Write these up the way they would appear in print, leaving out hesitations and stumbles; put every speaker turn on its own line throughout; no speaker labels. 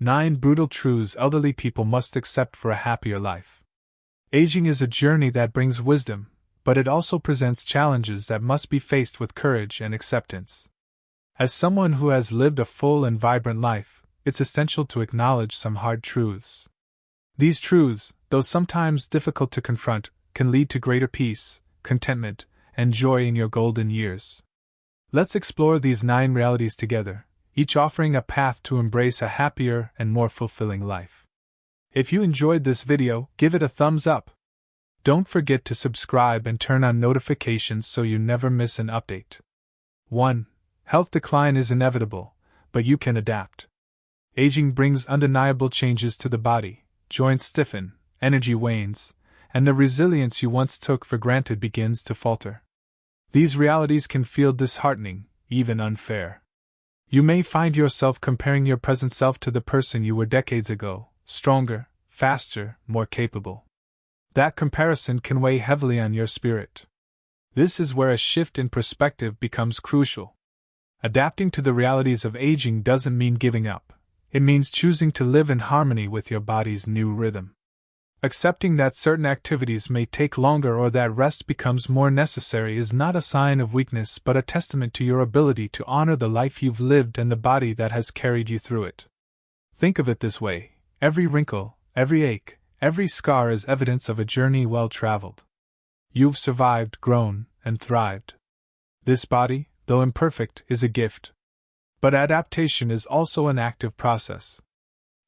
9 Brutal Truths Elderly People Must Accept for a Happier Life. Aging is a journey that brings wisdom, but it also presents challenges that must be faced with courage and acceptance. As someone who has lived a full and vibrant life, it's essential to acknowledge some hard truths. These truths, though sometimes difficult to confront, can lead to greater peace, contentment, and joy in your golden years. Let's explore these 9 realities together, each offering a path to embrace a happier and more fulfilling life. If you enjoyed this video, give it a thumbs up. Don't forget to subscribe and turn on notifications so you never miss an update. 1. Health decline is inevitable, but you can adapt. Aging brings undeniable changes to the body. Joints stiffen, energy wanes, and the resilience you once took for granted begins to falter. These realities can feel disheartening, even unfair. You may find yourself comparing your present self to the person you were decades ago, stronger, faster, more capable. That comparison can weigh heavily on your spirit. This is where a shift in perspective becomes crucial. Adapting to the realities of aging doesn't mean giving up. It means choosing to live in harmony with your body's new rhythm. Accepting that certain activities may take longer or that rest becomes more necessary is not a sign of weakness but a testament to your ability to honor the life you've lived and the body that has carried you through it. Think of it this way: every wrinkle, every ache, every scar is evidence of a journey well traveled. You've survived, grown, and thrived. This body, though imperfect, is a gift. But adaptation is also an active process.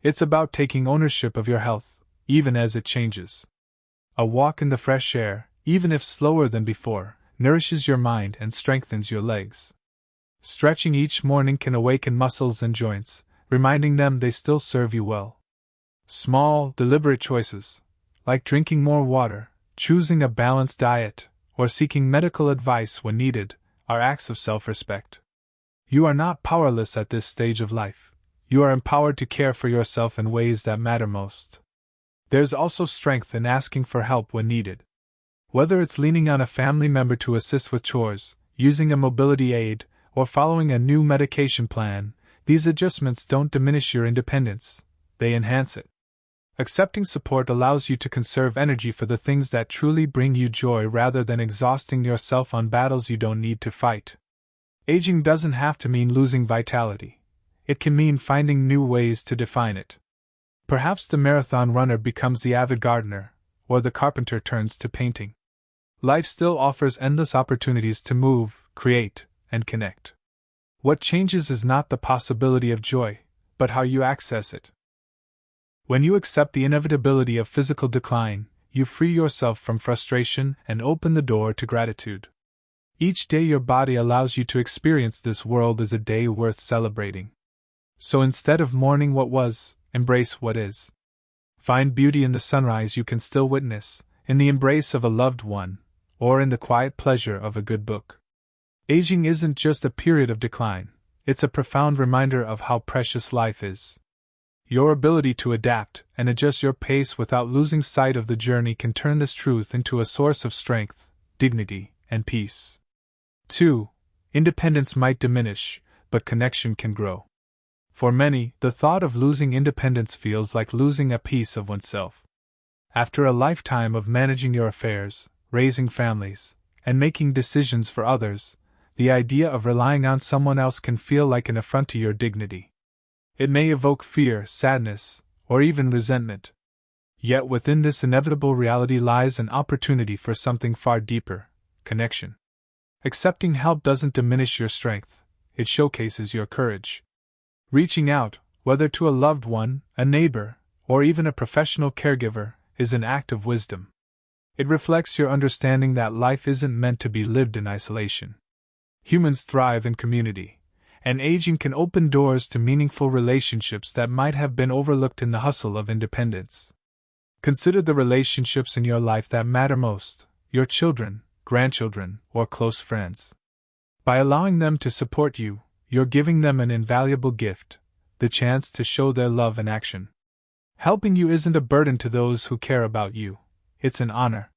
It's about taking ownership of your health, even as it changes. A walk in the fresh air, even if slower than before, nourishes your mind and strengthens your legs. Stretching each morning can awaken muscles and joints, reminding them they still serve you well. Small, deliberate choices, like drinking more water, choosing a balanced diet, or seeking medical advice when needed, are acts of self-respect. You are not powerless at this stage of life. You are empowered to care for yourself in ways that matter most. There's also strength in asking for help when needed. Whether it's leaning on a family member to assist with chores, using a mobility aid, or following a new medication plan, these adjustments don't diminish your independence, they enhance it. Accepting support allows you to conserve energy for the things that truly bring you joy rather than exhausting yourself on battles you don't need to fight. Aging doesn't have to mean losing vitality. It can mean finding new ways to define it. Perhaps the marathon runner becomes the avid gardener, or the carpenter turns to painting. Life still offers endless opportunities to move, create, and connect. What changes is not the possibility of joy, but how you access it. When you accept the inevitability of physical decline, you free yourself from frustration and open the door to gratitude. Each day your body allows you to experience this world as a day worth celebrating. So instead of mourning what was, embrace what is. Find beauty in the sunrise you can still witness, in the embrace of a loved one, or in the quiet pleasure of a good book. Aging isn't just a period of decline, it's a profound reminder of how precious life is. Your ability to adapt and adjust your pace without losing sight of the journey can turn this truth into a source of strength, dignity, and peace. 2. Independence might diminish, but connection can grow. For many, the thought of losing independence feels like losing a piece of oneself. After a lifetime of managing your affairs, raising families, and making decisions for others, the idea of relying on someone else can feel like an affront to your dignity. It may evoke fear, sadness, or even resentment. Yet within this inevitable reality lies an opportunity for something far deeper: connection. Accepting help doesn't diminish your strength, it showcases your courage. Reaching out, whether to a loved one, a neighbor, or even a professional caregiver, is an act of wisdom. It reflects your understanding that life isn't meant to be lived in isolation. Humans thrive in community, and aging can open doors to meaningful relationships that might have been overlooked in the hustle of independence. Consider the relationships in your life that matter most: your children, grandchildren, or close friends. By allowing them to support you, you're giving them an invaluable gift, the chance to show their love in action. Helping you isn't a burden to those who care about you, it's an honor.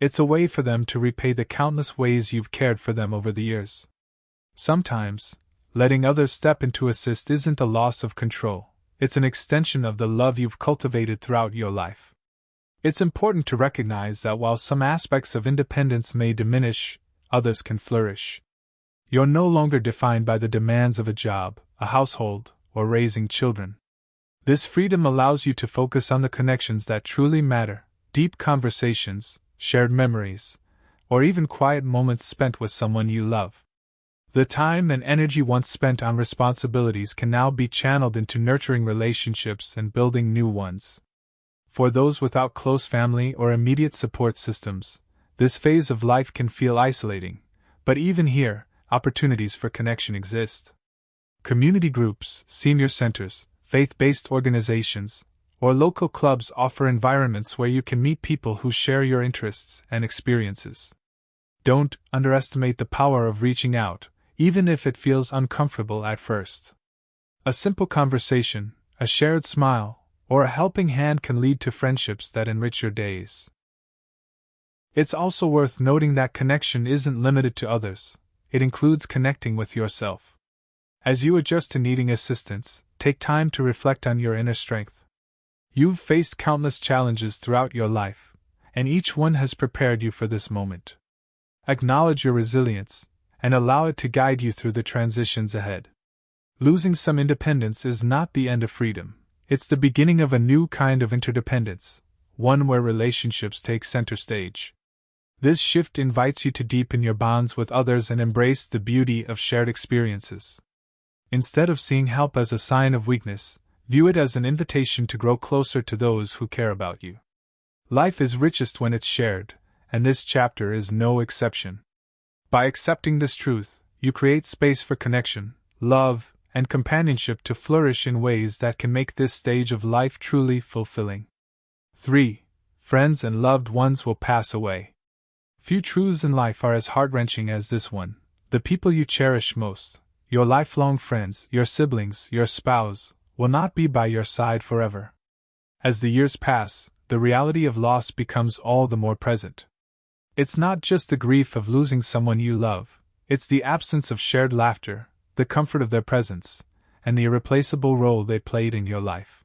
It's a way for them to repay the countless ways you've cared for them over the years. Sometimes, letting others step in to assist isn't a loss of control, it's an extension of the love you've cultivated throughout your life. It's important to recognize that while some aspects of independence may diminish, others can flourish. You're no longer defined by the demands of a job, a household, or raising children. This freedom allows you to focus on the connections that truly matter: deep conversations, shared memories, or even quiet moments spent with someone you love. The time and energy once spent on responsibilities can now be channeled into nurturing relationships and building new ones. For those without close family or immediate support systems, this phase of life can feel isolating, but even here, opportunities for connection exist. Community groups, senior centers, faith-based organizations, or local clubs offer environments where you can meet people who share your interests and experiences. Don't underestimate the power of reaching out, even if it feels uncomfortable at first. A simple conversation, a shared smile, or a helping hand can lead to friendships that enrich your days. It's also worth noting that connection isn't limited to others, it includes connecting with yourself. As you adjust to needing assistance, take time to reflect on your inner strength. You've faced countless challenges throughout your life, and each one has prepared you for this moment. Acknowledge your resilience, and allow it to guide you through the transitions ahead. Losing some independence is not the end of freedom, it's the beginning of a new kind of interdependence, one where relationships take center stage. This shift invites you to deepen your bonds with others and embrace the beauty of shared experiences. Instead of seeing help as a sign of weakness, view it as an invitation to grow closer to those who care about you. Life is richest when it's shared, and this chapter is no exception. By accepting this truth, you create space for connection, love, and companionship to flourish in ways that can make this stage of life truly fulfilling. 3. Friends and loved ones will pass away. Few truths in life are as heart-wrenching as this one. The people you cherish most, your lifelong friends, your siblings, your spouse, will not be by your side forever. As the years pass, the reality of loss becomes all the more present. It's not just the grief of losing someone you love, it's the absence of shared laughter, the comfort of their presence, and the irreplaceable role they played in your life.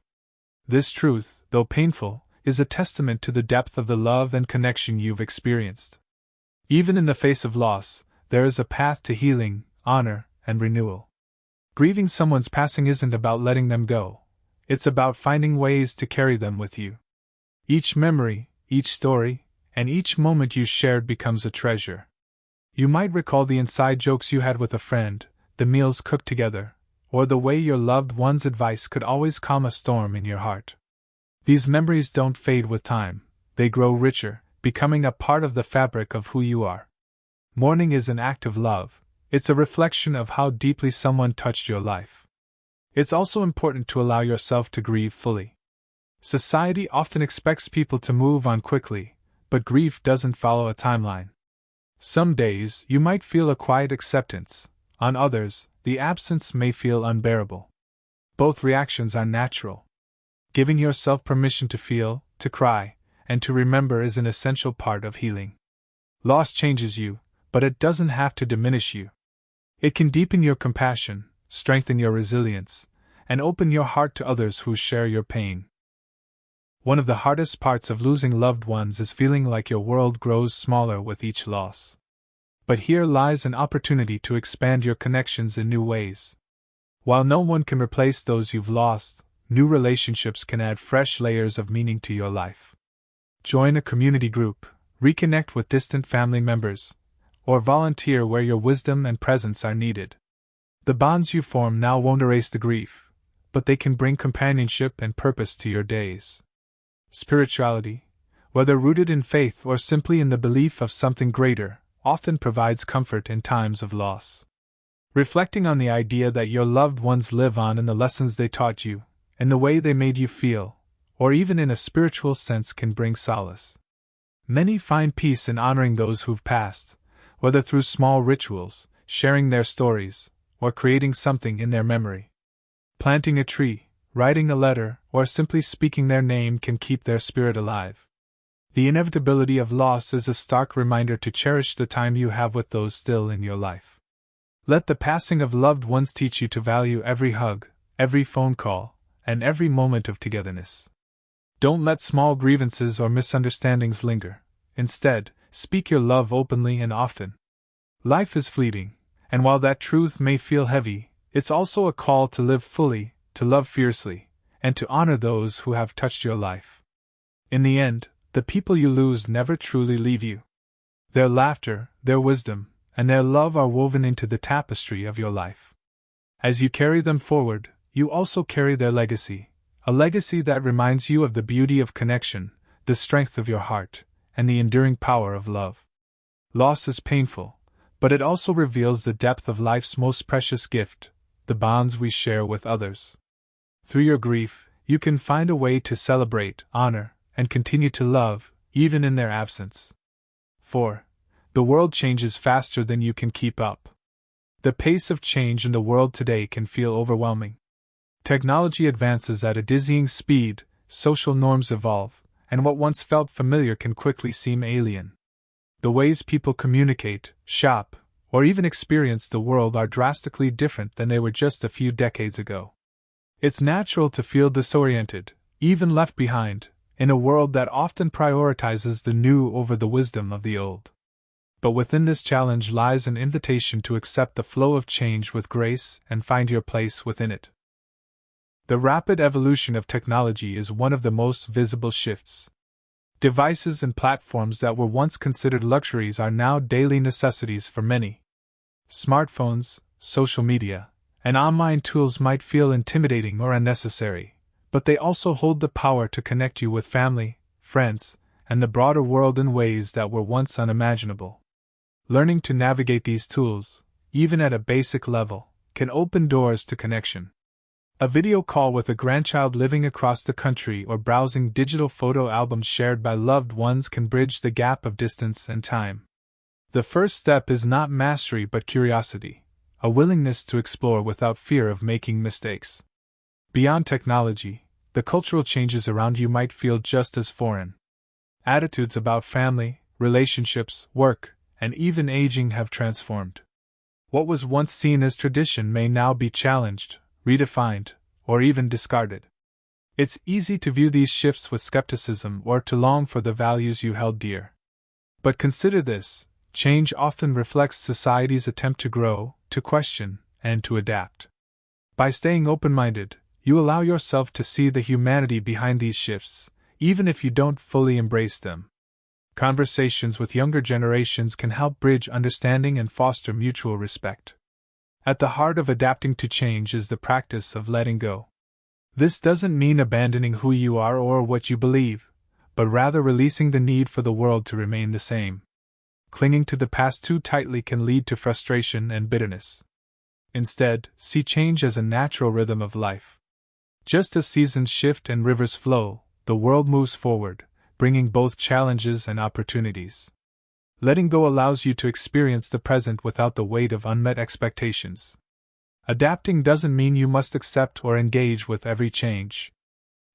This truth, though painful, is a testament to the depth of the love and connection you've experienced. Even in the face of loss, there is a path to healing, honor, and renewal. Grieving someone's passing isn't about letting them go, it's about finding ways to carry them with you. Each memory, each story, and each moment you shared becomes a treasure. You might recall the inside jokes you had with a friend, the meals cooked together, or the way your loved one's advice could always calm a storm in your heart. These memories don't fade with time, they grow richer, becoming a part of the fabric of who you are. Mourning is an act of love, it's a reflection of how deeply someone touched your life. It's also important to allow yourself to grieve fully. Society often expects people to move on quickly, but grief doesn't follow a timeline. Some days you might feel a quiet acceptance, on others, the absence may feel unbearable. Both reactions are natural. Giving yourself permission to feel, to cry, and to remember is an essential part of healing. Loss changes you, but it doesn't have to diminish you. It can deepen your compassion, strengthen your resilience, and open your heart to others who share your pain. One of the hardest parts of losing loved ones is feeling like your world grows smaller with each loss. But here lies an opportunity to expand your connections in new ways. While no one can replace those you've lost, new relationships can add fresh layers of meaning to your life. Join a community group, reconnect with distant family members, or volunteer where your wisdom and presence are needed. The bonds you form now won't erase the grief, but they can bring companionship and purpose to your days. Spirituality, whether rooted in faith or simply in the belief of something greater, often provides comfort in times of loss. Reflecting on the idea that your loved ones live on in the lessons they taught you, in the way they made you feel, or even in a spiritual sense can bring solace. Many find peace in honoring those who've passed, whether through small rituals, sharing their stories, or creating something in their memory. Planting a tree, writing a letter, or simply speaking their name can keep their spirit alive. The inevitability of loss is a stark reminder to cherish the time you have with those still in your life. Let the passing of loved ones teach you to value every hug, every phone call, and every moment of togetherness. Don't let small grievances or misunderstandings linger. Instead, speak your love openly and often. Life is fleeting, and while that truth may feel heavy, it's also a call to live fully, to love fiercely, and to honor those who have touched your life. In the end, the people you lose never truly leave you. Their laughter, their wisdom, and their love are woven into the tapestry of your life. As you carry them forward, you also carry their legacy, a legacy that reminds you of the beauty of connection, the strength of your heart, and the enduring power of love. Loss is painful, but it also reveals the depth of life's most precious gift, the bonds we share with others. Through your grief, you can find a way to celebrate, honor, and continue to love, even in their absence. 4. The world changes faster than you can keep up. The pace of change in the world today can feel overwhelming. Technology advances at a dizzying speed, social norms evolve, and what once felt familiar can quickly seem alien. The ways people communicate, shop, or even experience the world are drastically different than they were just a few decades ago. It's natural to feel disoriented, even left behind, in a world that often prioritizes the new over the wisdom of the old. But within this challenge lies an invitation to accept the flow of change with grace and find your place within it. The rapid evolution of technology is one of the most visible shifts. Devices and platforms that were once considered luxuries are now daily necessities for many. Smartphones, social media, and online tools might feel intimidating or unnecessary, but they also hold the power to connect you with family, friends, and the broader world in ways that were once unimaginable. Learning to navigate these tools, even at a basic level, can open doors to connection. A video call with a grandchild living across the country or browsing digital photo albums shared by loved ones can bridge the gap of distance and time. The first step is not mastery but curiosity, a willingness to explore without fear of making mistakes. Beyond technology, the cultural changes around you might feel just as foreign. Attitudes about family, relationships, work, and even aging have transformed. What was once seen as tradition may now be challenged, redefined, or even discarded. It's easy to view these shifts with skepticism or to long for the values you held dear. But consider this: change often reflects society's attempt to grow, to question, and to adapt. By staying open-minded, you allow yourself to see the humanity behind these shifts, even if you don't fully embrace them. Conversations with younger generations can help bridge understanding and foster mutual respect. At the heart of adapting to change is the practice of letting go. This doesn't mean abandoning who you are or what you believe, but rather releasing the need for the world to remain the same. Clinging to the past too tightly can lead to frustration and bitterness. Instead, see change as a natural rhythm of life. Just as seasons shift and rivers flow, the world moves forward, bringing both challenges and opportunities. Letting go allows you to experience the present without the weight of unmet expectations. Adapting doesn't mean you must accept or engage with every change.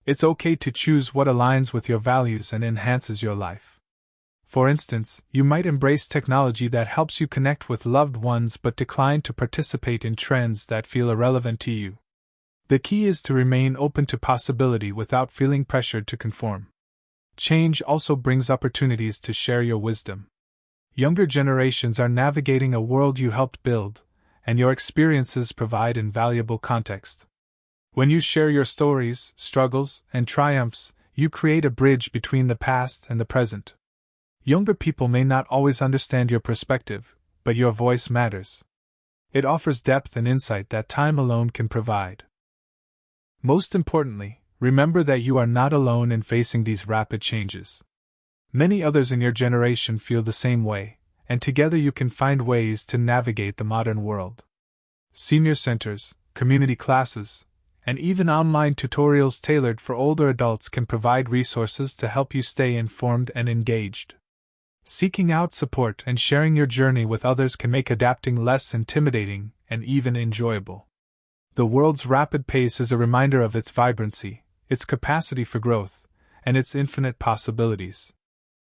It's okay to choose what aligns with your values and enhances your life. For instance, you might embrace technology that helps you connect with loved ones but decline to participate in trends that feel irrelevant to you. The key is to remain open to possibility without feeling pressured to conform. Change also brings opportunities to share your wisdom. Younger generations are navigating a world you helped build, and your experiences provide invaluable context. When you share your stories, struggles, and triumphs, you create a bridge between the past and the present. Younger people may not always understand your perspective, but your voice matters. It offers depth and insight that time alone can provide. Most importantly, remember that you are not alone in facing these rapid changes. Many others in your generation feel the same way, and together you can find ways to navigate the modern world. Senior centers, community classes, and even online tutorials tailored for older adults can provide resources to help you stay informed and engaged. Seeking out support and sharing your journey with others can make adapting less intimidating and even enjoyable. The world's rapid pace is a reminder of its vibrancy, its capacity for growth, and its infinite possibilities.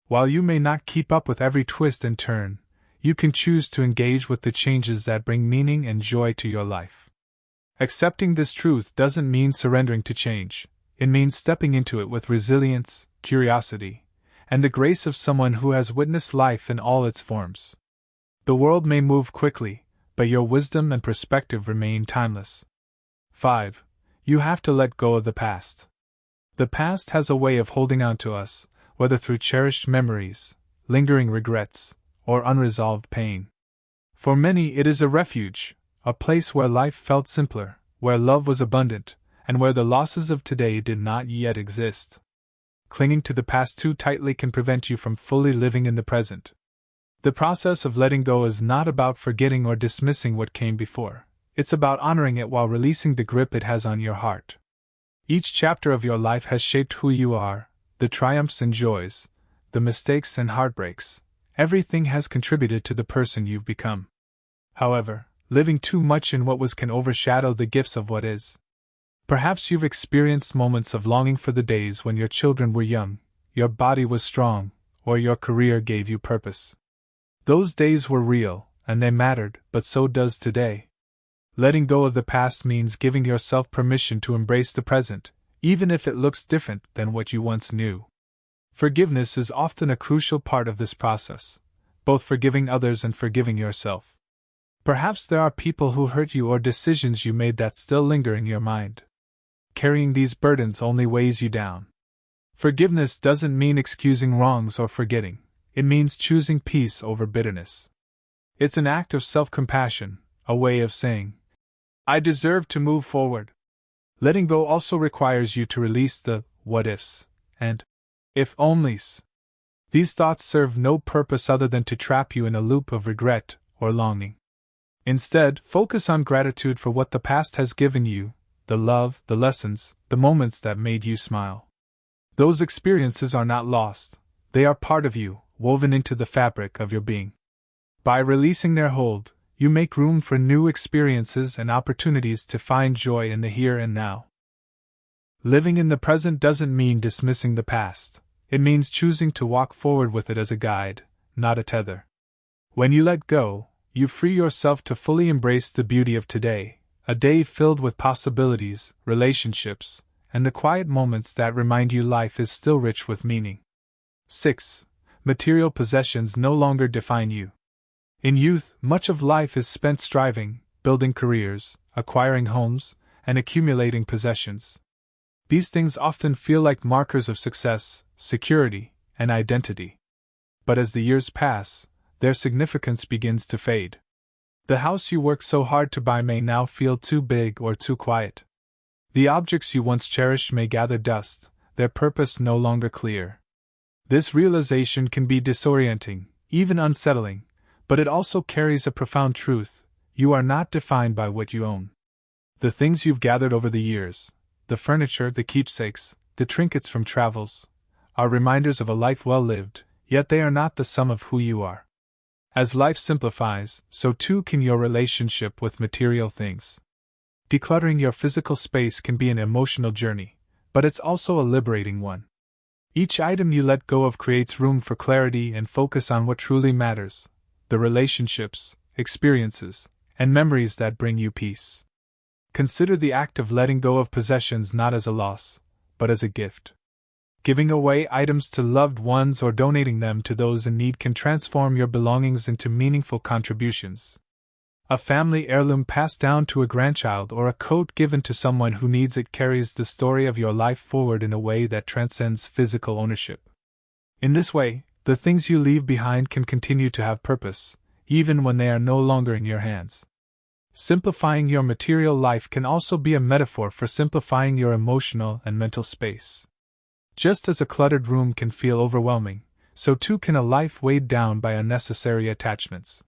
While you may not keep up with every twist and turn, you can choose to engage with the changes that bring meaning and joy to your life. Accepting this truth doesn't mean surrendering to change, it means stepping into it with resilience, curiosity, and the grace of someone who has witnessed life in all its forms. The world may move quickly, but your wisdom and perspective remain timeless. 5. You have to let go of the past. The past has a way of holding on to us, whether through cherished memories, lingering regrets, or unresolved pain. For many, it is a refuge, a place where life felt simpler, where love was abundant, and where the losses of today did not yet exist. Clinging to the past too tightly can prevent you from fully living in the present. The process of letting go is not about forgetting or dismissing what came before. It's about honoring it while releasing the grip it has on your heart. Each chapter of your life has shaped who you are, the triumphs and joys, the mistakes and heartbreaks. Everything has contributed to the person you've become. However, living too much in what was can overshadow the gifts of what is. Perhaps you've experienced moments of longing for the days when your children were young, your body was strong, or your career gave you purpose. Those days were real, and they mattered, but so does today. Letting go of the past means giving yourself permission to embrace the present, even if it looks different than what you once knew. Forgiveness is often a crucial part of this process, both forgiving others and forgiving yourself. Perhaps there are people who hurt you or decisions you made that still linger in your mind. Carrying these burdens only weighs you down. Forgiveness doesn't mean excusing wrongs or forgetting, it means choosing peace over bitterness. It's an act of self-compassion, a way of saying, I deserve to move forward. Letting go also requires you to release the what-ifs and if-onlys. These thoughts serve no purpose other than to trap you in a loop of regret or longing. Instead, focus on gratitude for what the past has given you, the love, the lessons, the moments that made you smile. Those experiences are not lost, they are part of you, woven into the fabric of your being. By releasing their hold, you make room for new experiences and opportunities to find joy in the here and now. Living in the present doesn't mean dismissing the past, it means choosing to walk forward with it as a guide, not a tether. When you let go, you free yourself to fully embrace the beauty of today, a day filled with possibilities, relationships, and the quiet moments that remind you life is still rich with meaning. 6. Material possessions no longer define you. In youth, much of life is spent striving, building careers, acquiring homes, and accumulating possessions. These things often feel like markers of success, security, and identity. But as the years pass, their significance begins to fade. The house you worked so hard to buy may now feel too big or too quiet. The objects you once cherished may gather dust, their purpose no longer clear. This realization can be disorienting, even unsettling, but it also carries a profound truth: you are not defined by what you own. The things you've gathered over the years, the furniture, the keepsakes, the trinkets from travels, are reminders of a life well lived, yet they are not the sum of who you are. As life simplifies, so too can your relationship with material things. Decluttering your physical space can be an emotional journey, but it's also a liberating one. Each item you let go of creates room for clarity and focus on what truly matters: the relationships, experiences, and memories that bring you peace. Consider the act of letting go of possessions not as a loss, but as a gift. Giving away items to loved ones or donating them to those in need can transform your belongings into meaningful contributions. A family heirloom passed down to a grandchild or a coat given to someone who needs it carries the story of your life forward in a way that transcends physical ownership. In this way, the things you leave behind can continue to have purpose, even when they are no longer in your hands. Simplifying your material life can also be a metaphor for simplifying your emotional and mental space. Just as a cluttered room can feel overwhelming, so too can a life weighed down by unnecessary attachments.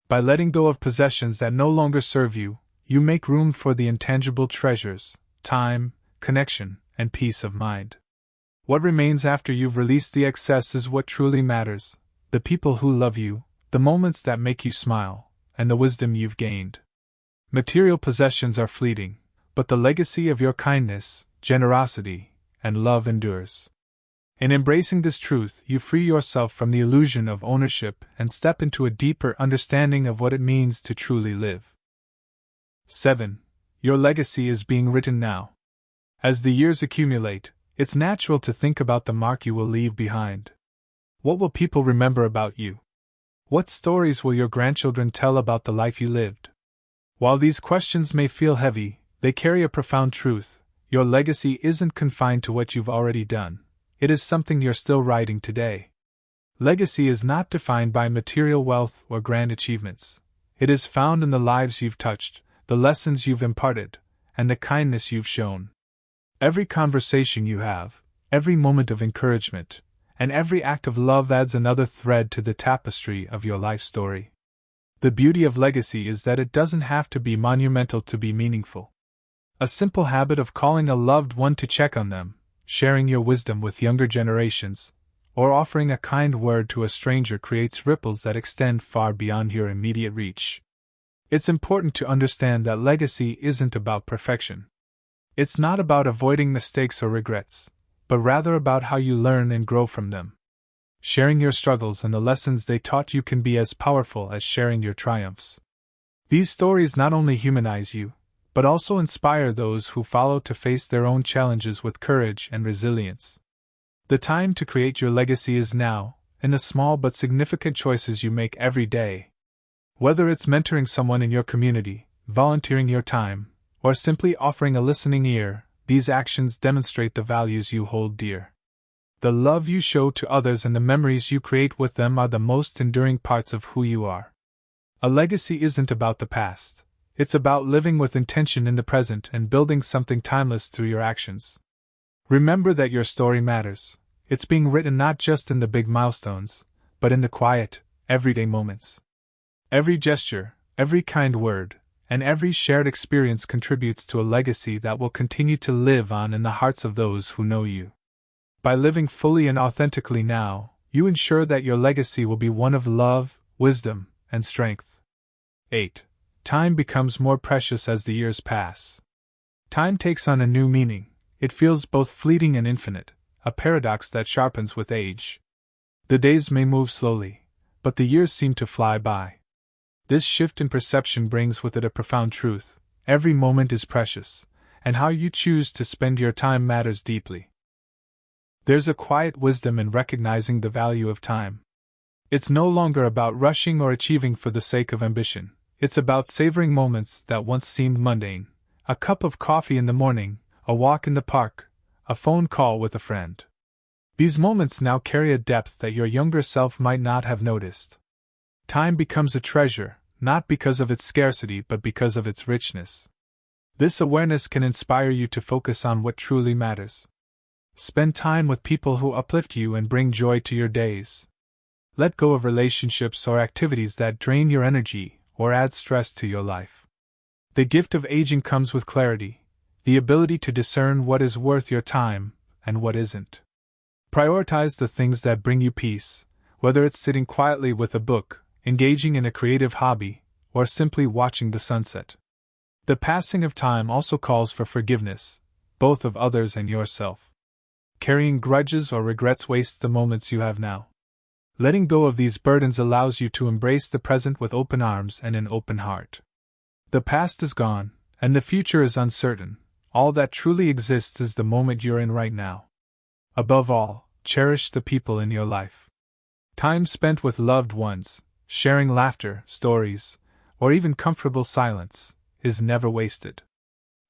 By letting go of possessions that no longer serve you, you make room for the intangible treasures: time, connection, and peace of mind. What remains after you've released the excess is what truly matters: the people who love you, the moments that make you smile, and the wisdom you've gained. Material possessions are fleeting, but the legacy of your kindness, generosity, and love endures. In embracing this truth, you free yourself from the illusion of ownership and step into a deeper understanding of what it means to truly live. 7. your legacy is being written now. As the years accumulate, it's natural to think about the mark you will leave behind. What will people remember about you? What stories will your grandchildren tell about the life you lived? While these questions may feel heavy, they carry a profound truth. Your legacy isn't confined to what you've already done. It is something you're still writing today. Legacy is not defined by material wealth or grand achievements. It is found in the lives you've touched, the lessons you've imparted, and the kindness you've shown. Every conversation you have, every moment of encouragement, and every act of love adds another thread to the tapestry of your life story. The beauty of legacy is that it doesn't have to be monumental to be meaningful. A simple habit of calling a loved one to check on them, sharing your wisdom with younger generations, or offering a kind word to a stranger creates ripples that extend far beyond your immediate reach. It's important to understand that legacy isn't about perfection. It's not about avoiding mistakes or regrets, but rather about how you learn and grow from them. Sharing your struggles and the lessons they taught you can be as powerful as sharing your triumphs. These stories not only humanize you, but also inspire those who follow to face their own challenges with courage and resilience. The time to create your legacy is now, in the small but significant choices you make every day. Whether it's mentoring someone in your community, volunteering your time, or simply offering a listening ear, these actions demonstrate the values you hold dear. The love you show to others and the memories you create with them are the most enduring parts of who you are. A legacy isn't about the past. It's about living with intention in the present and building something timeless through your actions. Remember that your story matters. It's being written not just in the big milestones, but in the quiet, everyday moments. Every gesture, every kind word, and every shared experience contributes to a legacy that will continue to live on in the hearts of those who know you. By living fully and authentically now, you ensure that your legacy will be one of love, wisdom, and strength. 8. Time becomes more precious as the years pass. Time takes on a new meaning. It feels both fleeting and infinite, a paradox that sharpens with age. The days may move slowly, but the years seem to fly by. This shift in perception brings with it a profound truth. Every moment is precious, and how you choose to spend your time matters deeply. There's a quiet wisdom in recognizing the value of time. It's no longer about rushing or achieving for the sake of ambition. It's about savoring moments that once seemed mundane. A cup of coffee in the morning, a walk in the park, a phone call with a friend. These moments now carry a depth that your younger self might not have noticed. Time becomes a treasure, not because of its scarcity but because of its richness. This awareness can inspire you to focus on what truly matters. Spend time with people who uplift you and bring joy to your days. Let go of relationships or activities that drain your energy or add stress to your life. The gift of aging comes with clarity, the ability to discern what is worth your time and what isn't. Prioritize the things that bring you peace, whether it's sitting quietly with a book, engaging in a creative hobby, or simply watching the sunset. The passing of time also calls for forgiveness, both of others and yourself. Carrying grudges or regrets wastes the moments you have now. Letting go of these burdens allows you to embrace the present with open arms and an open heart. The past is gone, and the future is uncertain. All that truly exists is the moment you're in right now. Above all, cherish the people in your life. Time spent with loved ones, sharing laughter, stories, or even comfortable silence, is never wasted.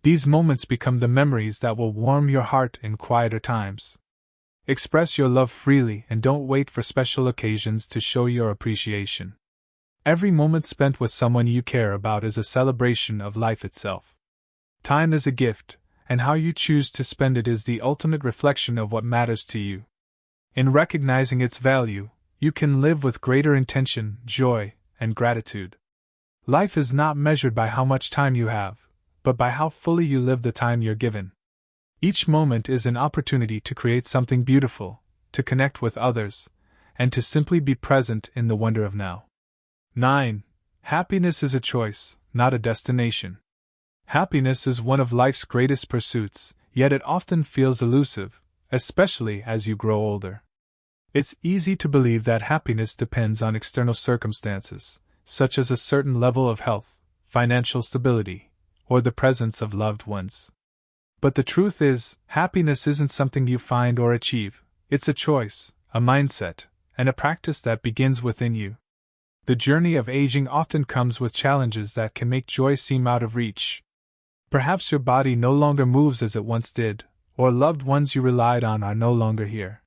These moments become the memories that will warm your heart in quieter times. Express your love freely and don't wait for special occasions to show your appreciation. Every moment spent with someone you care about is a celebration of life itself. Time is a gift, and how you choose to spend it is the ultimate reflection of what matters to you. In recognizing its value, you can live with greater intention, joy, and gratitude. Life is not measured by how much time you have, but by how fully you live the time you're given. Each moment is an opportunity to create something beautiful, to connect with others, and to simply be present in the wonder of now. 9. Happiness is a choice, not a destination. Happiness is one of life's greatest pursuits, yet it often feels elusive, especially as you grow older. It's easy to believe that happiness depends on external circumstances, such as a certain level of health, financial stability, or the presence of loved ones. But the truth is, happiness isn't something you find or achieve, it's a choice, a mindset, and a practice that begins within you. The journey of aging often comes with challenges that can make joy seem out of reach. Perhaps your body no longer moves as it once did, or loved ones you relied on are no longer here.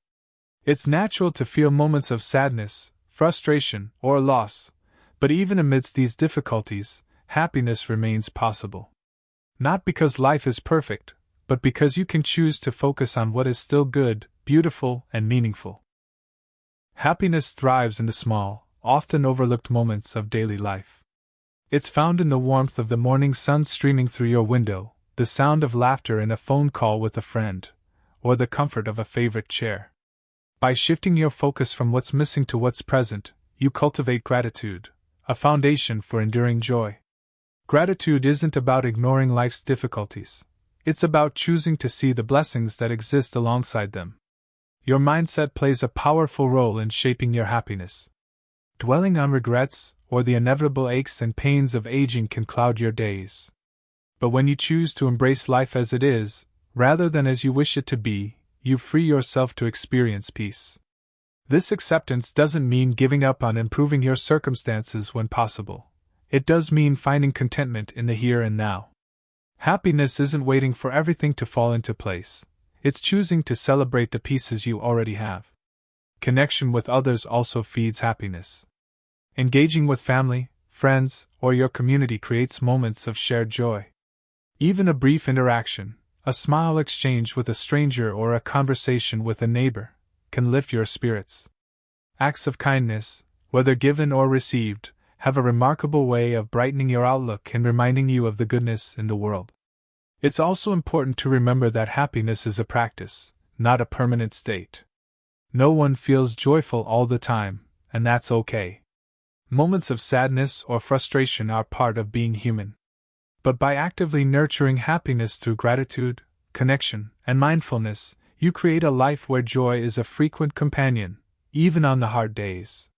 It's natural to feel moments of sadness, frustration, or loss, but even amidst these difficulties, happiness remains possible. Not because life is perfect, but because you can choose to focus on what is still good, beautiful, and meaningful. Happiness thrives in the small, often overlooked moments of daily life. It's found in the warmth of the morning sun streaming through your window, the sound of laughter in a phone call with a friend, or the comfort of a favorite chair. By shifting your focus from what's missing to what's present, you cultivate gratitude, a foundation for enduring joy. Gratitude isn't about ignoring life's difficulties. It's about choosing to see the blessings that exist alongside them. Your mindset plays a powerful role in shaping your happiness. Dwelling on regrets or the inevitable aches and pains of aging can cloud your days. But when you choose to embrace life as it is, rather than as you wish it to be, you free yourself to experience peace. This acceptance doesn't mean giving up on improving your circumstances when possible. It does mean finding contentment in the here and now. Happiness isn't waiting for everything to fall into place. It's choosing to celebrate the pieces you already have. Connection with others also feeds happiness. Engaging with family, friends, or your community creates moments of shared joy. Even a brief interaction, a smile exchanged with a stranger or a conversation with a neighbor, can lift your spirits. Acts of kindness, whether given or received, have a remarkable way of brightening your outlook and reminding you of the goodness in the world. It's also important to remember that happiness is a practice, not a permanent state. No one feels joyful all the time, and that's okay. Moments of sadness or frustration are part of being human. But by actively nurturing happiness through gratitude, connection, and mindfulness, you create a life where joy is a frequent companion, even on the hard days.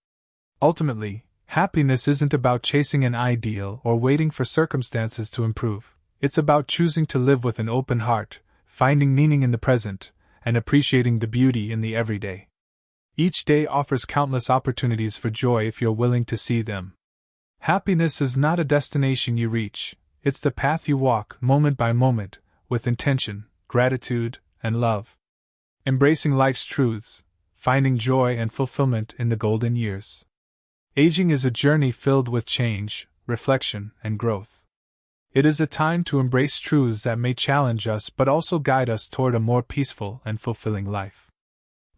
Ultimately, happiness isn't about chasing an ideal or waiting for circumstances to improve. It's about choosing to live with an open heart, finding meaning in the present, and appreciating the beauty in the everyday. Each day offers countless opportunities for joy if you're willing to see them. Happiness is not a destination you reach, it's the path you walk, moment by moment, with intention, gratitude, and love. Embracing life's truths, finding joy and fulfillment in the golden years. Aging is a journey filled with change, reflection, and growth. It is a time to embrace truths that may challenge us but also guide us toward a more peaceful and fulfilling life.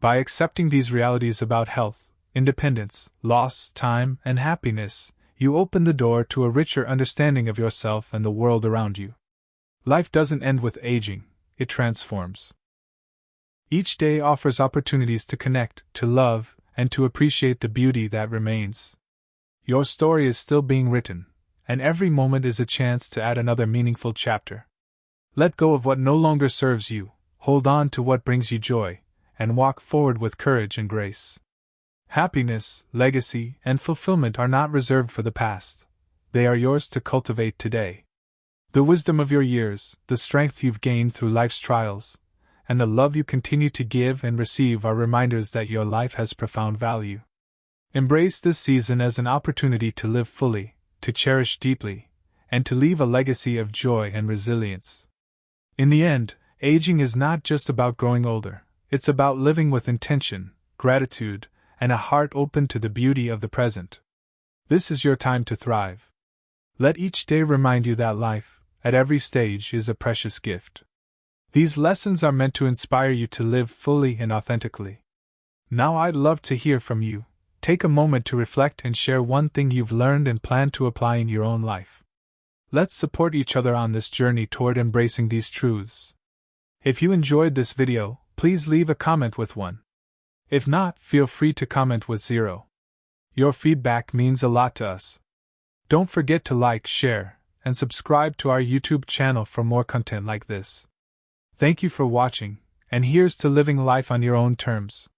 By accepting these realities about health, independence, loss, time, and happiness, you open the door to a richer understanding of yourself and the world around you. Life doesn't end with aging, it transforms. Each day offers opportunities to connect, to love, and to appreciate the beauty that remains. Your story is still being written, and every moment is a chance to add another meaningful chapter. Let go of what no longer serves you, hold on to what brings you joy, and walk forward with courage and grace. Happiness, legacy, and fulfillment are not reserved for the past. They are yours to cultivate today. The wisdom of your years, the strength you've gained through life's trials, and the love you continue to give and receive are reminders that your life has profound value. Embrace this season as an opportunity to live fully, to cherish deeply, and to leave a legacy of joy and resilience. In the end, aging is not just about growing older, it's about living with intention, gratitude, and a heart open to the beauty of the present. This is your time to thrive. Let each day remind you that life, at every stage, is a precious gift. These lessons are meant to inspire you to live fully and authentically. Now I'd love to hear from you. Take a moment to reflect and share one thing you've learned and plan to apply in your own life. Let's support each other on this journey toward embracing these truths. If you enjoyed this video, please leave a comment with 1. If not, feel free to comment with 0. Your feedback means a lot to us. Don't forget to like, share, and subscribe to our YouTube channel for more content like this. Thank you for watching, and here's to living life on your own terms.